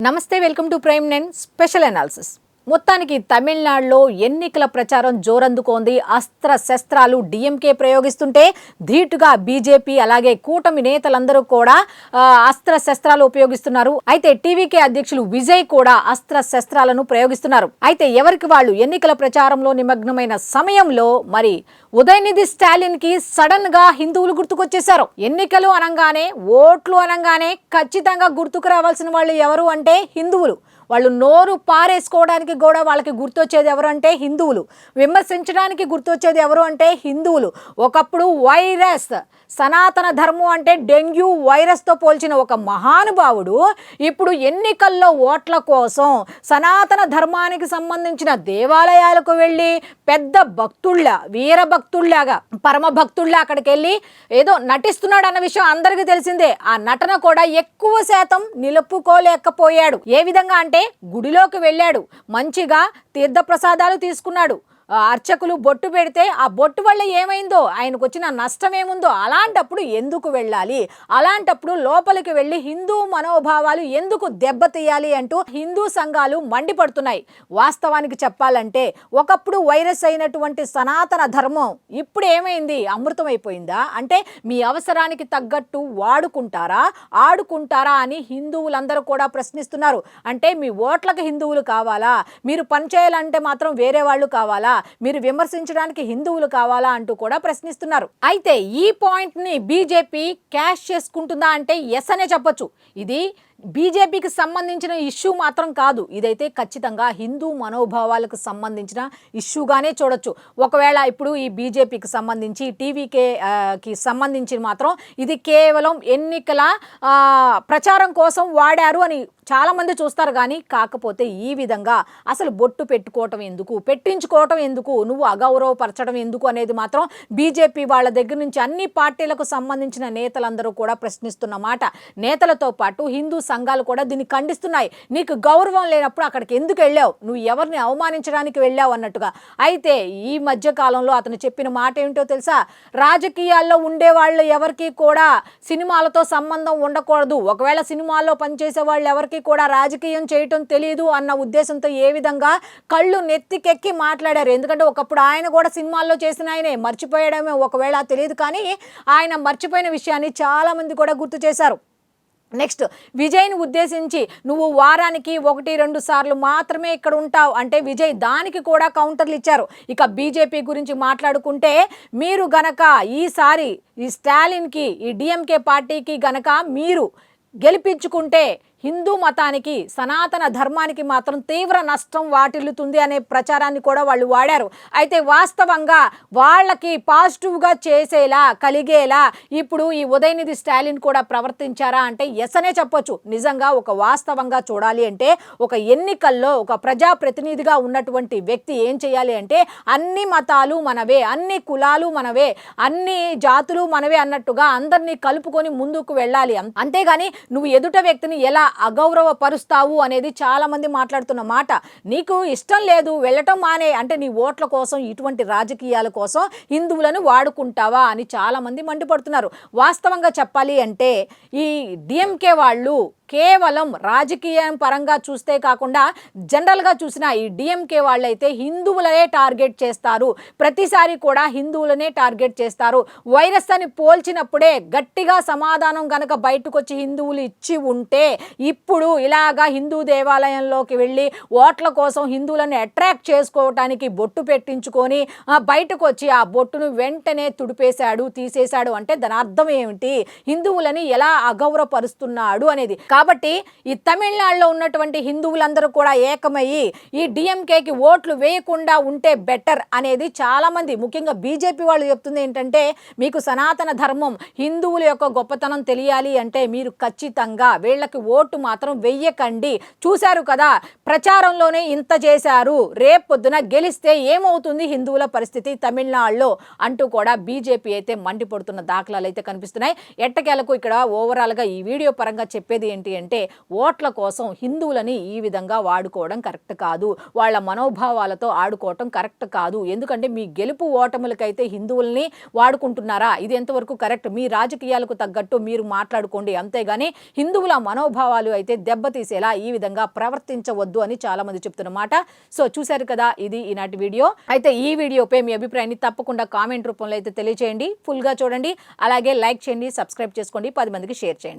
నమస్తే welcome to prime 9 special analysis. మొత్తానికి తమిళనాడులో ఎన్నికల ప్రచారం జోరందుకోంది. అస్త్ర శస్త్రాలు డిఎంకే ప్రయోగిస్తుంటే ధీటుగా బీజేపీ అలాగే కూటమి నేతలందరూ కూడా అస్త్ర శస్త్రాలు ఉపయోగిస్తున్నారు. అయితే టీవీకే అధ్యక్షులు విజయ్ కూడా అస్త్ర శస్త్రాలను ప్రయోగిస్తున్నారు. అయితే ఎవరికి వాళ్ళు ఎన్నికల ప్రచారంలో నిమగ్నమైన సమయంలో మరి ఉదయనిధి స్టాలిన్ కి సడన్ గా హిందువులు గుర్తుకొచ్చేశారు. ఎన్నికలు అనగానే, ఓట్లు అనగానే ఖచ్చితంగా గుర్తుకు రావాల్సిన వాళ్ళు ఎవరు అంటే హిందువులు. వాళ్ళు నోరు పారేసుకోవడానికి కూడా వాళ్ళకి గుర్తొచ్చేది ఎవరు అంటే హిందువులు. విమర్శించడానికి గుర్తొచ్చేది ఎవరు అంటే హిందువులు. ఒకప్పుడు వైరస్, సనాతన ధర్మం అంటే డెంగ్యూ వైరస్తో పోల్చిన ఒక మహానుభావుడు ఇప్పుడు ఎన్నికల్లో ఓట్ల కోసం సనాతన ధర్మానికి సంబంధించిన దేవాలయాలకు వెళ్ళి పెద్ద భక్తుళ్ళ, వీర భక్తుళ్ళలాగా, పరమ భక్తుళ్ళ అక్కడికి వెళ్ళి ఏదో నటిస్తున్నాడు అన్న విషయం అందరికీ తెలిసిందే. ఆ నటన కూడా ఎక్కువ శాతం నిలుపుకోలేకపోయాడు. ఏ విధంగా అంటే గుడిలోకి వెళ్ళాడు, మంచిగా తీర్థప్రసాదాలు తీసుకున్నాడు, అర్చకులు బొట్టు పెడితే ఆ బొట్టు వల్ల ఏమైందో, ఆయనకు వచ్చిన నష్టం ఏముందో, అలాంటప్పుడు ఎందుకు వెళ్ళాలి, అలాంటప్పుడు లోపలికి వెళ్ళి హిందూ మనోభావాలు ఎందుకు దెబ్బతీయాలి అంటూ హిందూ సంఘాలు మండిపడుతున్నాయి. వాస్తవానికి చెప్పాలంటే ఒకప్పుడు వైరస్ అయినటువంటి సనాతన ధర్మం ఇప్పుడు ఏమైంది, అమృతమైపోయిందా అంటే మీ అవసరానికి తగ్గట్టు వాడుకుంటారా, ఆడుకుంటారా అని హిందువులందరూ కూడా ప్రశ్నిస్తున్నారు. అంటే మీ ఓట్లకు హిందువులు కావాలా, మీరు పనిచేయాలంటే మాత్రం వేరే వాళ్ళు కావాలా, మీరు విమర్శించడానికి హిందువులు కావాలా అంటూ కూడా ప్రశ్నిస్తున్నారు. అయితే ఈ పాయింట్ ని బీజేపీ క్యాష్ చేసుకుంటుందా అంటే ఎస్ అనే చెప్పొచ్చు. ఇది బీజేపీకి సంబంధించిన ఇష్యూ మాత్రం కాదు, ఇదైతే ఖచ్చితంగా హిందూ మనోభావాలకు సంబంధించిన ఇష్యూగానే చూడొచ్చు. ఒకవేళ ఇప్పుడు ఈ బీజేపీకి సంబంధించి టీవీకేకి సంబంధించి మాత్రం ఇది కేవలం ఎన్నికల ప్రచారం కోసం వాడారు అని చాలామంది చూస్తారు. కానీ కాకపోతే ఈ విధంగా అసలు బొట్టు పెట్టుకోవటం ఎందుకు, పెట్టించుకోవటం ఎందుకు, నువ్వు అగౌరవపరచడం ఎందుకు అనేది మాత్రం బీజేపీ వాళ్ళ దగ్గర నుంచి అన్ని పార్టీలకు సంబంధించిన నేతలందరూ కూడా ప్రశ్నిస్తున్న మాట. నేతలతో పాటు హిందూ సంఘాలు కూడా దీన్ని ఖండిస్తున్నాయి. నీకు గౌరవం లేనప్పుడు అక్కడికి ఎందుకు వెళ్ళావు, నువ్వు ఎవరిని అవమానించడానికి వెళ్ళావు అన్నట్టుగా. అయితే ఈ మధ్య కాలంలో అతను చెప్పిన మాట ఏమిటో తెలుసా, రాజకీయాల్లో ఉండే వాళ్ళు ఎవరికి కూడా సినిమాలతో సంబంధం ఉండకూడదు, ఒకవేళ సినిమాల్లో పనిచేసే వాళ్ళు ఎవరికి కూడా రాజకీయం చేయటం తెలియదు అన్న ఉద్దేశంతో ఏ విధంగా కళ్ళు నెత్తికెక్కి మాట్లాడారు. ఎందుకంటే ఒకప్పుడు ఆయన కూడా సినిమాల్లో చేసిన ఆయనే, మర్చిపోయడమే ఒకవేళ తెలియదు, కానీ ఆయన మర్చిపోయిన విషయాన్ని చాలా మంది కూడా గుర్తు చేశారు. నెక్స్ట్ విజయ్ని ఉద్దేశించి నువ్వు వారానికి 1-2 సార్లు మాత్రమే ఇక్కడ ఉంటావు అంటే విజయ్ దానికి కూడా కౌంటర్లు ఇచ్చారు. ఇక బీజేపీ గురించి మాట్లాడుకుంటే మీరు గనక ఈసారి ఈ స్టాలిన్కి, ఈ డిఎంకే పార్టీకి గనక మీరు గెలిపించుకుంటే హిందూ మతానికి, సనాతన ధర్మానికి మాత్రం తీవ్ర నష్టం వాటిల్లుతుంది అనే ప్రచారాన్ని కూడా వాళ్ళు వాడారు. అయితే వాస్తవంగా వాళ్ళకి పాజిటివ్గా చేసేలా, కలిగేలా ఇప్పుడు ఈ ఉదయనిధి స్టాలిన్ కూడా ప్రవర్తించారా అంటే ఎస్ అనే చెప్పొచ్చు. నిజంగా ఒక వాస్తవంగా చూడాలి అంటే ఒక ఎన్నికల్లో ఒక ప్రజాప్రతినిధిగా ఉన్నటువంటి వ్యక్తి ఏం చేయాలి అంటే అన్ని మతాలు మనవే, అన్ని కులాలు మనవే, అన్ని జాతులు మనవే అన్నట్టుగా అందరినీ కలుపుకొని ముందుకు వెళ్ళాలి. అంతేగాని నువ్వు ఎదుట వ్యక్తిని ఎలా అగౌరవపరుస్తావు అనేది చాలా మంది మాట్లాడుతున్న మాట. నీకు ఇష్టం లేదు, వెళ్ళటం మానే అంటే నీ ఓట్ల కోసం, ఇటువంటి రాజకీయాల కోసం హిందువులను వాడుకుంటావా అని చాలా మంది మండిపడుతున్నారు. వాస్తవంగా చెప్పాలి అంటే ఈ డిఎంకే వాళ్ళు కేవలం రాజకీయం పరంగా చూస్తే కాకుండా జనరల్గా చూసిన ఈ డిఎంకే వాళ్ళైతే హిందువులనే టార్గెట్ చేస్తారు, ప్రతిసారి కూడా హిందువులనే టార్గెట్ చేస్తారు. వైరస్ అని పోల్చినప్పుడే గట్టిగా సమాధానం గనక బయటకు వచ్చి హిందువులు ఇచ్చి ఉంటే ఇప్పుడు ఇలాగా హిందూ దేవాలయంలోకి వెళ్ళి ఓట్ల కోసం హిందువులను అట్రాక్ట్ చేసుకోవటానికి బొట్టు పెట్టించుకొని బయటకు వచ్చి ఆ బొట్టును వెంటనే తుడిపేశాడు, తీసేశాడు అంటే దాని అర్థం ఏమిటి, హిందువులని ఎలా అగౌరవపరుస్తున్నాడు అనేది. కాబట్టి ఈ తమిళనాడులో ఉన్నటువంటి హిందువులందరూ కూడా ఏకమయ్యి ఈ డిఎంకేకి ఓట్లు వేయకుండా ఉంటే బెటర్ అనేది చాలామంది, ముఖ్యంగా బీజేపీ వాళ్ళు చెప్తుంది ఏంటంటే మీకు సనాతన ధర్మం, హిందువుల యొక్క గొప్పతనం తెలియాలి అంటే మీరు ఖచ్చితంగా వీళ్ళకి ఓటు మాత్రం వెయ్యకండి. చూశారు కదా ప్రచారంలోనే ఇంత చేశారు, రేపొద్దున గెలిస్తే ఏమవుతుంది హిందువుల పరిస్థితి తమిళనాడులో అంటూ కూడా బీజేపీ అయితే మండిపడుతున్న దాఖలాలు అయితే కనిపిస్తున్నాయి. ఎట్టకేలకు ఇక్కడ ఓవరాల్గా ఈ వీడియో పరంగా చెప్పేది ఏంటి ఏంటి అంటే ఓట్ల కోసం హిందువులని ఈ విధంగా వాడుకోవడం కరెక్ట్ కాదు, వాళ్ళ మనోభావాలతో ఆడుకోవటం కరెక్ట్ కాదు. ఎందుకంటే మీ గెలుపు ఓటములకైతే హిందువుల్ని వాడుకుంటున్నారా, ఇది ఎంతవరకు కరెక్ట్? మీ రాజకీయాలకు తగ్గట్టు మీరు మాట్లాడుకోండి, అంతేగాని హిందువుల మనోభావాలు అయితే దెబ్బతీసేలా ఈ విధంగా ప్రవర్తించవద్దు అని చాలా మంది చెప్తున్నమాట. సో చూశారు కదా, ఇది ఈనాటి వీడియో. అయితే ఈ వీడియోపై మీ అభిప్రాయాన్ని తప్పకుండా కామెంట్ రూపంలో అయితే తెలియజేయండి. ఫుల్గా చూడండి, అలాగే లైక్ చేయండి, సబ్స్క్రైబ్ చేసుకోండి, 10 మందికి షేర్ చేయండి.